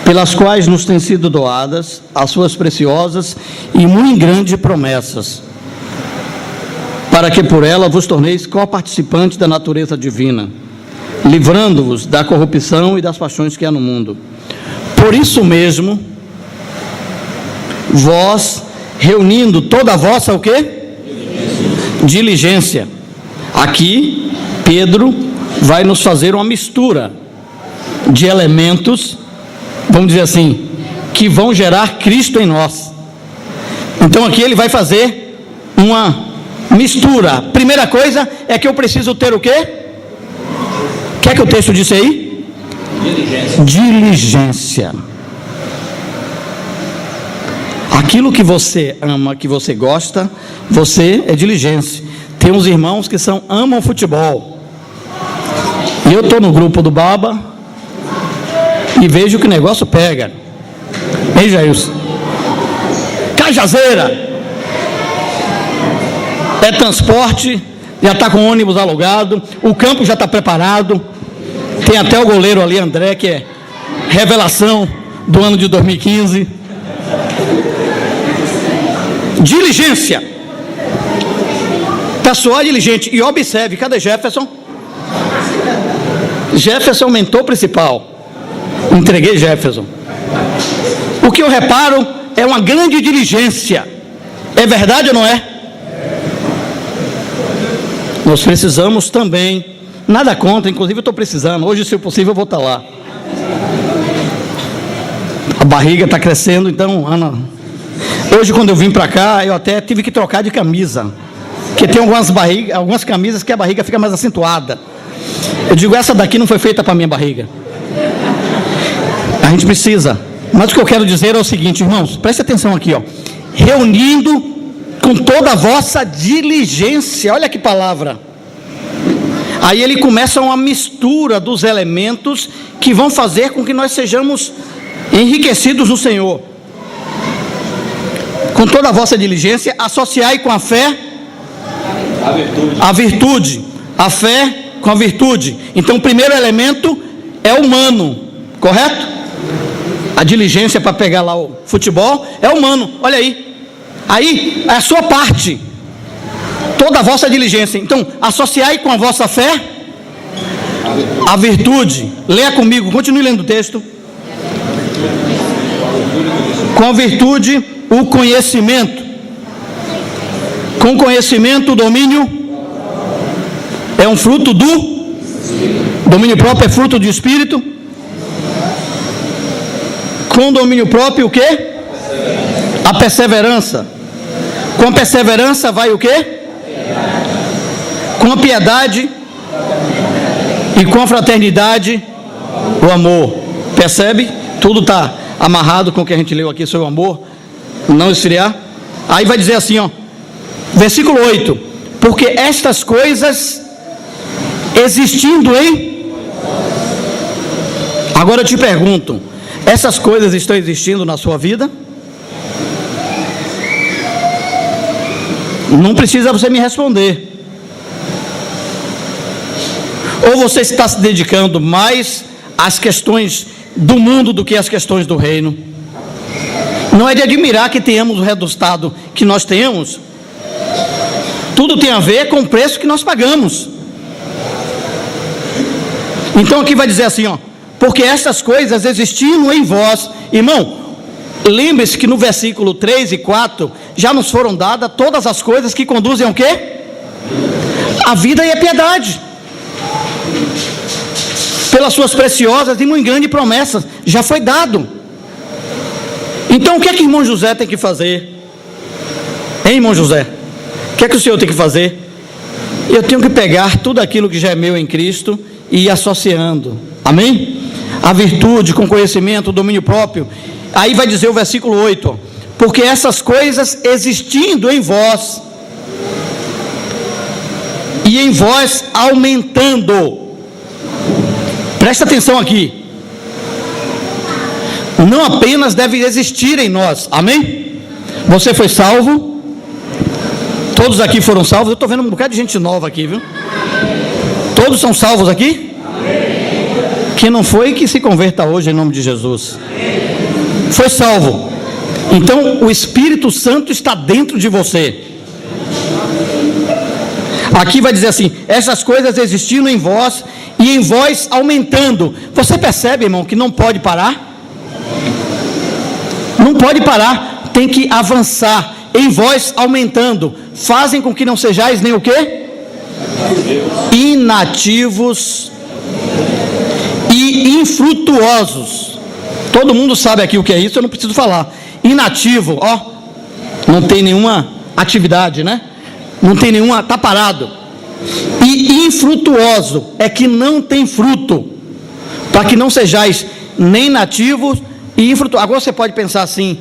pelas quais nos têm sido doadas as suas preciosas e muito grandes promessas, para que por ela vos torneis coparticipantes da natureza divina, livrando-vos da corrupção e das paixões que há no mundo. Por isso mesmo, vós, reunindo toda a vossa o quê? Diligência. Aqui Pedro vai nos fazer uma mistura de elementos, vamos dizer assim, que vão gerar Cristo em nós. Então aqui ele vai fazer uma mistura. Primeira coisa é que eu preciso ter o quê? Quer que o texto disse aí? Diligência. Aquilo que você ama, que você gosta, você é diligente. Tem uns irmãos que amam futebol. E eu estou no grupo do Baba e vejo que o negócio pega. Ei, Jailson? Cajazeira. É transporte, já está com ônibus alugado, o campo já está preparado. Tem até o goleiro ali, André, que é revelação do ano de 2015. Diligência. Pessoal diligente. E observe, cadê Jefferson? Jefferson, mentor principal. Entreguei Jefferson. O que eu reparo é uma grande diligência. É verdade ou não é? Nós precisamos também. Nada contra, inclusive eu estou precisando. Hoje, se possível, eu vou estar lá. A barriga está crescendo, então, Ana. Hoje, quando eu vim para cá, eu até tive que trocar de camisa. Porque tem algumas camisas que a barriga fica mais acentuada. Eu digo, essa daqui não foi feita para minha barriga. A gente precisa. Mas o que eu quero dizer é o seguinte, irmãos, preste atenção aqui, ó. Reunindo com toda a vossa diligência. Olha que palavra. Aí ele começa uma mistura dos elementos que vão fazer com que nós sejamos enriquecidos no Senhor. Com toda a vossa diligência, associai com a fé a virtude. A fé com a virtude. Então o primeiro elemento é humano, correto? A diligência para pegar lá o futebol é humano, olha aí. Aí é a sua parte, toda a vossa diligência. Então associai com a vossa fé a virtude. Leia comigo, continue lendo o texto. Com a virtude o conhecimento, com conhecimento o domínio é um fruto do domínio próprio, é fruto do Espírito. Com domínio próprio o quê? A perseverança. Com a perseverança vai o quê? Com a piedade e com a fraternidade o amor. Percebe? Tudo está amarrado com o que a gente leu aqui sobre o amor. Não esfriar. Aí vai dizer assim, ó, versículo 8: porque estas coisas existindo em... Agora eu te pergunto, essas coisas estão existindo na sua vida? Não precisa você me responder. Ou você está se dedicando mais às questões do mundo do que às questões do reino? Não é de admirar que tenhamos o resultado que nós temos. Tudo tem a ver com o preço que nós pagamos. Então aqui vai dizer assim, ó, porque estas coisas existindo em vós. Irmão, lembre-se que no versículo 3 e 4 já nos foram dadas todas as coisas que conduzem ao quê? A vida e a piedade. Pelas suas preciosas e muito grandes promessas, já foi dado. Então o que é que irmão José tem que fazer? Hein, irmão José? O que é que o senhor tem que fazer? Eu tenho que pegar tudo aquilo que já é meu em Cristo e ir associando. Amém? A virtude com conhecimento, o domínio próprio. Aí vai dizer o versículo 8, ó, porque essas coisas existindo em vós e em vós aumentando. Presta atenção aqui. Não apenas deve existir em nós. Amém? Você foi salvo. Todos aqui foram salvos. Eu estou vendo um bocado de gente nova aqui, viu? Todos são salvos aqui? Quem não foi, que se converta hoje em nome de Jesus. Foi salvo. Então o Espírito Santo está dentro de você. Aqui vai dizer assim: essas coisas existindo em vós e em vós aumentando. Você percebe, irmão, que não pode parar? Não pode parar, tem que avançar. Em vós aumentando, fazem com que não sejais nem o quê? Inativos e infrutuosos. Todo mundo sabe aqui o que é isso, eu não preciso falar. Inativo, ó, não tem nenhuma atividade, né? Não tem nenhuma, está parado. E infrutuoso é que não tem fruto, para que não sejais nem nativos e infrutuosos. Agora você pode pensar assim: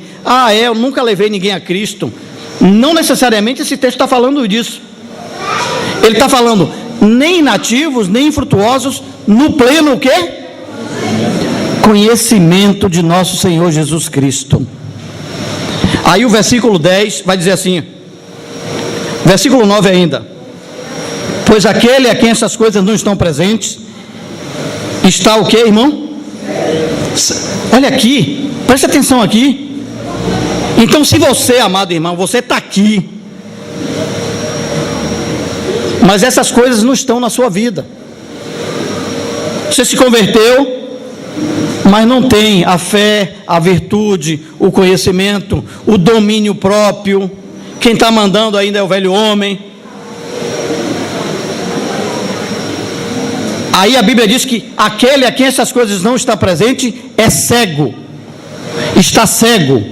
eu nunca levei ninguém a Cristo. Não necessariamente esse texto está falando disso. Ele está falando nem nativos, nem infrutuosos, no pleno o quê? Conhecimento de nosso Senhor Jesus Cristo. Aí o versículo 10 vai dizer assim, versículo 9 ainda: pois aquele a quem essas coisas não estão presentes, está o quê, irmão? Olha aqui, preste atenção aqui. Então se você, amado irmão, você está aqui, Mas essas coisas não estão na sua vida. Você se converteu, mas não tem a fé, a virtude, o conhecimento, o domínio próprio. Quem está mandando ainda é o velho homem. Aí a Bíblia diz que aquele a quem essas coisas não estão presentes é cego, está cego,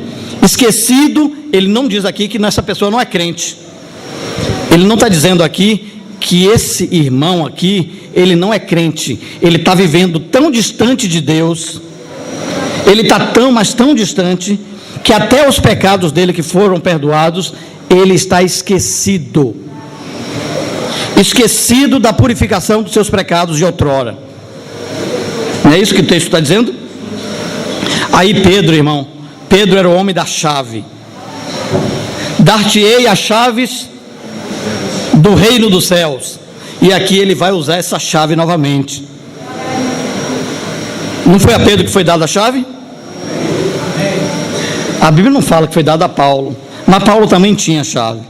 esquecido. Ele não diz aqui que essa pessoa não é crente. Ele não está dizendo aqui que esse irmão aqui, ele não é crente. Ele está vivendo tão distante de Deus, ele está mas tão distante, que até os pecados dele que foram perdoados, ele está esquecido da purificação dos seus pecados de outrora. Não é isso que o texto está dizendo? Aí Pedro, irmão, Pedro era o homem da chave. Dar-te-ei as chaves do reino dos céus. E aqui ele vai usar essa chave novamente. Não foi a Pedro que foi dada a chave? A Bíblia não fala que foi dada a Paulo, mas Paulo também tinha a chave.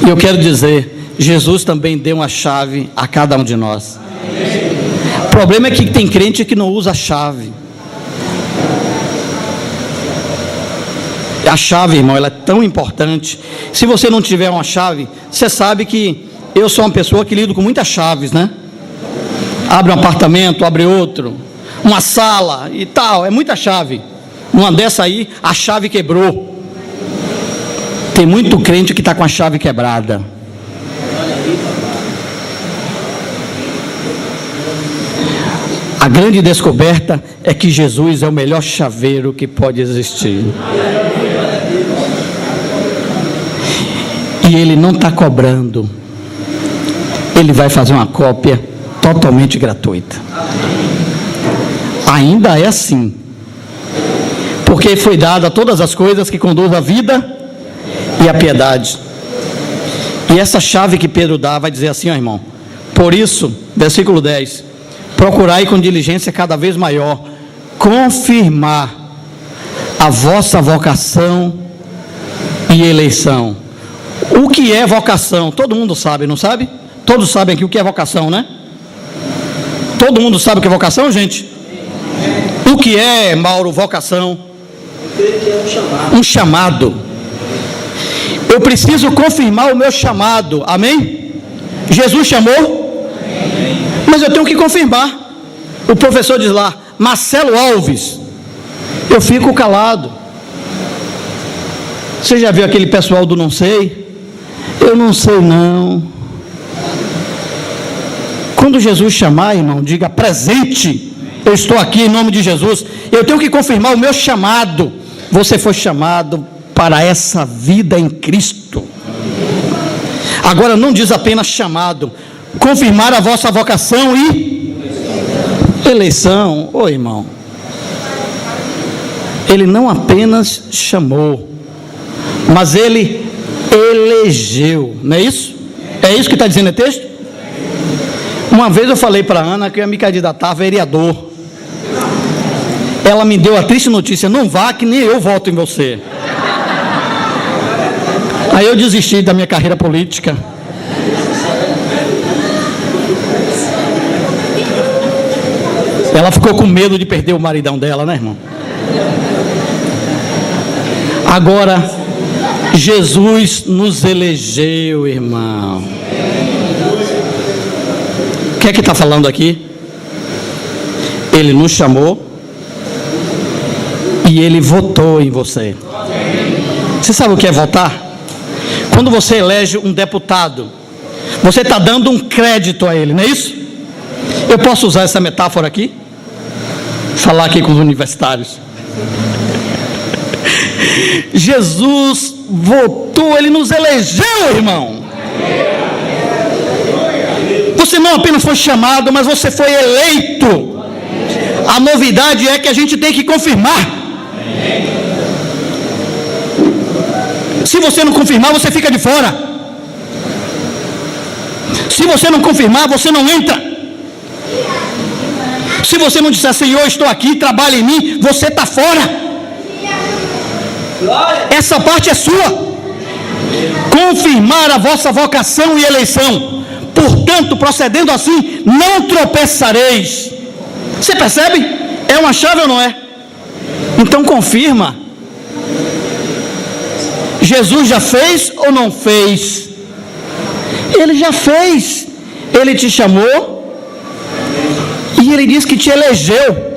E eu quero dizer, Jesus também deu uma chave a cada um de nós. O problema é que tem crente que não usa a chave. A chave, irmão, ela é tão importante. Se você não tiver uma chave, você sabe que eu sou uma pessoa que lido com muitas chaves, né? Abre um apartamento, abre outro, uma sala e tal, é muita chave. Numa dessa aí, a chave quebrou. Tem muito crente que está com a chave quebrada. A grande descoberta é que Jesus é o melhor chaveiro que pode existir. E Ele não está cobrando. Ele vai fazer uma cópia totalmente gratuita. Ainda é assim. Porque foi dada todas as coisas que conduzem à vida e à piedade. E essa chave que Pedro dá vai dizer assim, ó irmão: por isso, versículo 10, procurai com diligência cada vez maior confirmar a vossa vocação e eleição. O que é vocação? Todo mundo sabe, não sabe? Todos sabem aqui o que é vocação, né? Todo mundo sabe o que é vocação, gente? O que é, Mauro, vocação? Um chamado. Eu preciso confirmar o meu chamado, amém? Jesus chamou? Mas eu tenho que confirmar. O professor diz lá, Marcelo Alves, eu fico calado. Você já viu aquele pessoal do não sei? Eu não sei não. Quando Jesus chamar, irmão, diga presente. Eu estou aqui em nome de Jesus. Eu tenho que confirmar o meu chamado. Você foi chamado para essa vida em Cristo. Agora não diz apenas chamado, confirmar a vossa vocação e eleição. Ô irmão, Ele não apenas chamou, mas Ele elegeu, não é isso? É isso que está dizendo o texto? Uma vez eu falei para a Ana que eu ia me candidatar a vereador. Ela me deu a triste notícia: não vá que nem eu voto em você. Aí eu desisti da minha carreira política. Ela ficou com medo de perder o maridão dela, né, irmão? Agora, Jesus nos elegeu, irmão. O que é que está falando aqui? Ele nos chamou e Ele votou em você. Você sabe o que é votar? Quando você elege um deputado, você está dando um crédito a ele, não é isso? Eu posso usar essa metáfora aqui? Falar aqui com os universitários. Jesus votou, Ele nos elegeu, irmão. Você não apenas foi chamado, mas você foi eleito. A novidade é que a gente tem que confirmar. Se você não confirmar, você fica de fora. Se você não confirmar, você não entra. Se você não disser, Senhor, estou aqui, trabalha em mim, você está fora. Essa parte é sua. confirmar a vossa vocação e eleição. Portanto, procedendo assim, não tropeçareis. Você percebe? É uma chave ou não é? Então confirma. Jesus já fez ou não fez? Ele já fez. Ele te chamou e ele disse que te elegeu.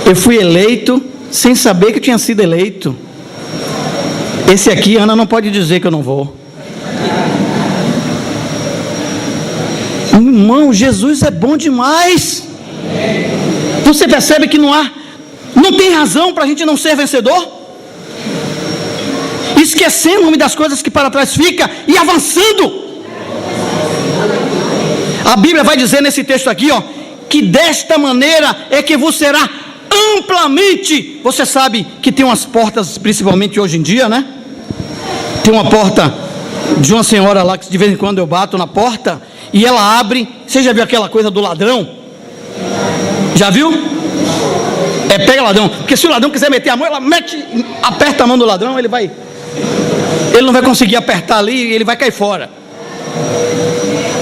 Eu fui eleito sem saber que eu tinha sido eleito. Esse aqui, Ana, não pode dizer que eu não vou. Irmão, Jesus é bom demais. Você percebe que não tem razão para a gente não ser vencedor? Esquecendo-me das coisas que para trás fica e avançando. A Bíblia vai dizer nesse texto aqui, que desta maneira é que vos será amplamente. Você sabe que tem umas portas, principalmente hoje em dia, né? Tem uma porta de uma senhora lá que de vez em quando eu bato na porta e ela abre. Você já viu aquela coisa do ladrão? Já viu? Pega o ladrão, porque se o ladrão quiser meter a mão, ela aperta a mão do ladrão, ele não vai conseguir apertar ali e ele vai cair fora.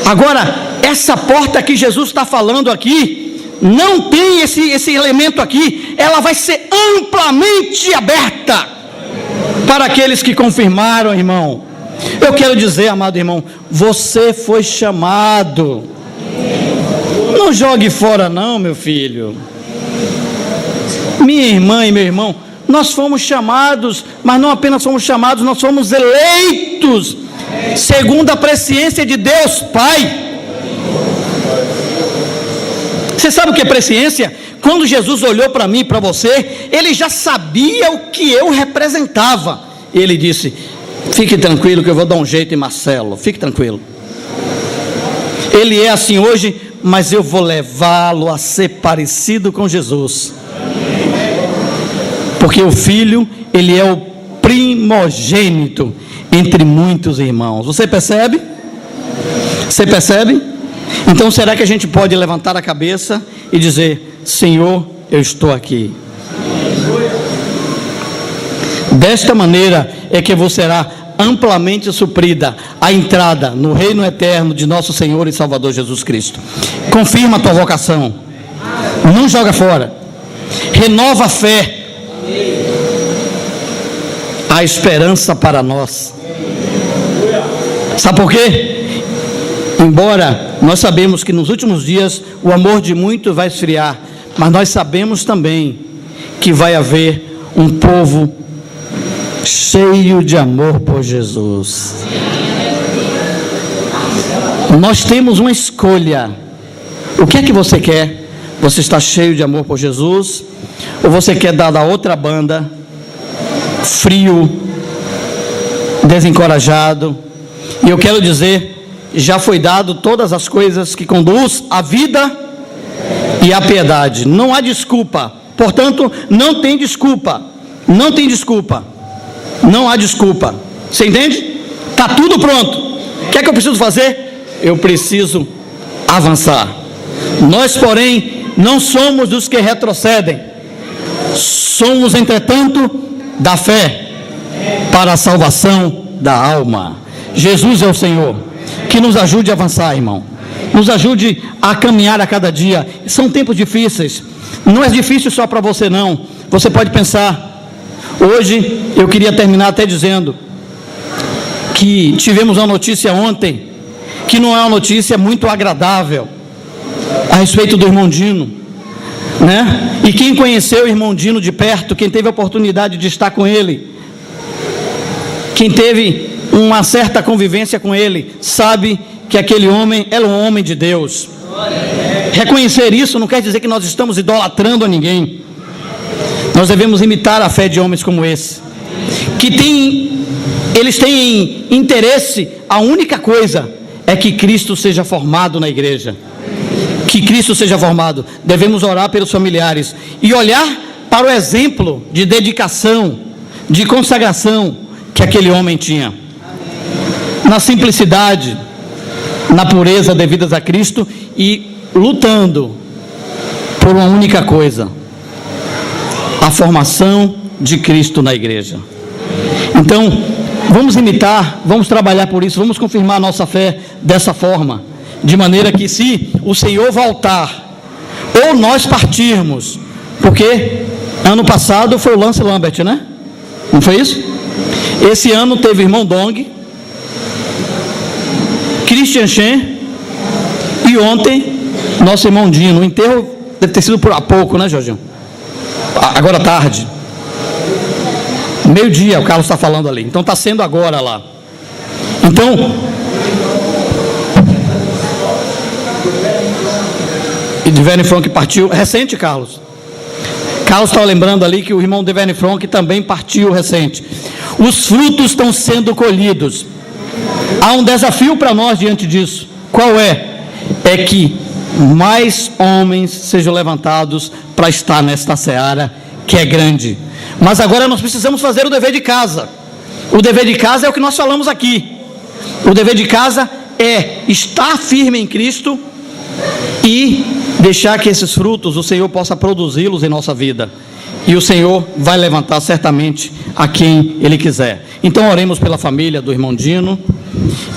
Agora, essa porta que Jesus está falando aqui, não tem esse elemento aqui. Ela vai ser amplamente aberta para aqueles que confirmaram, irmão. Eu quero dizer, amado irmão, você foi chamado. Não jogue fora não, meu filho. Minha irmã e meu irmão, nós fomos chamados, mas não apenas fomos chamados, nós fomos eleitos, segundo a presciência de Deus Pai. Você sabe o que é presciência? Quando Jesus olhou para mim e para você, Ele já sabia o que eu representava. Ele disse: fique tranquilo que eu vou dar um jeito em Marcelo, fique tranquilo. Ele é assim hoje, mas eu vou levá-lo a ser parecido com Jesus. Porque o filho, ele é o primogênito entre muitos irmãos. Você percebe? Você percebe? Então será que a gente pode levantar a cabeça e dizer: Senhor, eu estou aqui. Desta maneira é que vos será amplamente suprida a entrada no reino eterno de nosso Senhor e Salvador Jesus Cristo. Confirma a tua vocação, não joga fora, renova a fé, a esperança para nós. Sabe por quê? Embora nós sabemos que nos últimos dias o amor de muitos vai esfriar, mas nós sabemos também que vai haver um povo cheio de amor por Jesus. Nós temos uma escolha. O que é que você quer? Você está cheio de amor por Jesus? Ou você quer dar da outra banda, frio, desencorajado? E eu quero dizer, já foi dado todas as coisas que conduz à vida e à piedade. Não há desculpa. Portanto, não tem desculpa. Não tem desculpa. Não há desculpa. Você entende? Está tudo pronto. O que é que eu preciso fazer? Eu preciso avançar. Nós, porém, não somos dos que retrocedem. Somos, entretanto, da fé para a salvação da alma. Jesus é o Senhor. Que nos ajude a avançar, irmão. Nos ajude a caminhar a cada dia. São tempos difíceis. Não é difícil só para você, não. Você pode pensar. Hoje eu queria terminar até dizendo que tivemos uma notícia ontem, que não é uma notícia muito agradável, a respeito do irmão Dino, né? E quem conheceu o irmão Dino de perto, quem teve a oportunidade de estar com ele, quem teve uma certa convivência com ele, sabe que aquele homem era um homem de Deus. Reconhecer isso não quer dizer que nós estamos idolatrando a ninguém. Nós devemos imitar a fé de homens como esse, que eles têm interesse, a única coisa é que Cristo seja formado na igreja, que Cristo seja formado. Devemos orar pelos familiares e olhar para o exemplo de dedicação, de consagração que aquele homem tinha, na simplicidade, na pureza devidas a Cristo e lutando por uma única coisa: a formação de Cristo na igreja. Então, vamos imitar, vamos trabalhar por isso, vamos confirmar a nossa fé dessa forma, de maneira que se o Senhor voltar, ou nós partirmos, porque ano passado foi o Lance Lambert, né? Não foi isso? Esse ano teve o irmão Dong, Christian Chen, e ontem nosso irmão Dino. O enterro deve ter sido por há pouco, né, Jorginho? Agora à tarde, meio-dia, o Carlos está falando ali. Então está sendo agora lá. Então, e Deverne Frank partiu recente, Carlos. Carlos está lembrando ali que o irmão Deverne Frank também partiu recente. Os frutos estão sendo colhidos. Há um desafio para nós diante disso. Qual é? É que mais homens sejam levantados para estar nesta seara que é grande. Mas agora nós precisamos fazer o dever de casa. O dever de casa é o que nós falamos aqui. O dever de casa é estar firme em Cristo e deixar que esses frutos o Senhor possa produzi-los em nossa vida. E o Senhor vai levantar certamente a quem Ele quiser. Então oremos pela família do irmão Dino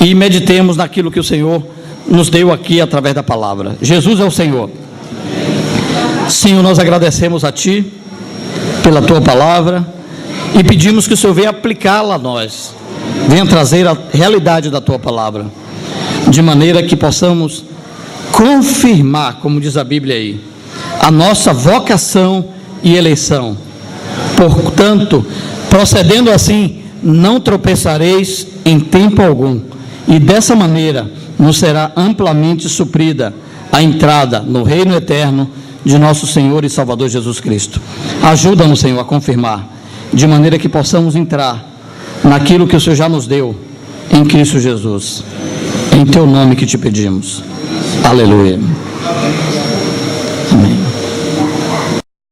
e meditemos naquilo que o Senhor nos deu aqui através da palavra. Jesus é o Senhor. Senhor, nós agradecemos a Ti pela Tua palavra e pedimos que o Senhor venha aplicá-la a nós, venha trazer a realidade da Tua palavra, de maneira que possamos confirmar, como diz a Bíblia aí, a nossa vocação e eleição. Portanto, procedendo assim, não tropeçareis em tempo algum, e dessa maneira nos será amplamente suprida a entrada no reino eterno de nosso Senhor e Salvador Jesus Cristo. Ajuda-nos, Senhor, a confirmar, de maneira que possamos entrar naquilo que o Senhor já nos deu em Cristo Jesus. Em Teu nome que te pedimos. Aleluia.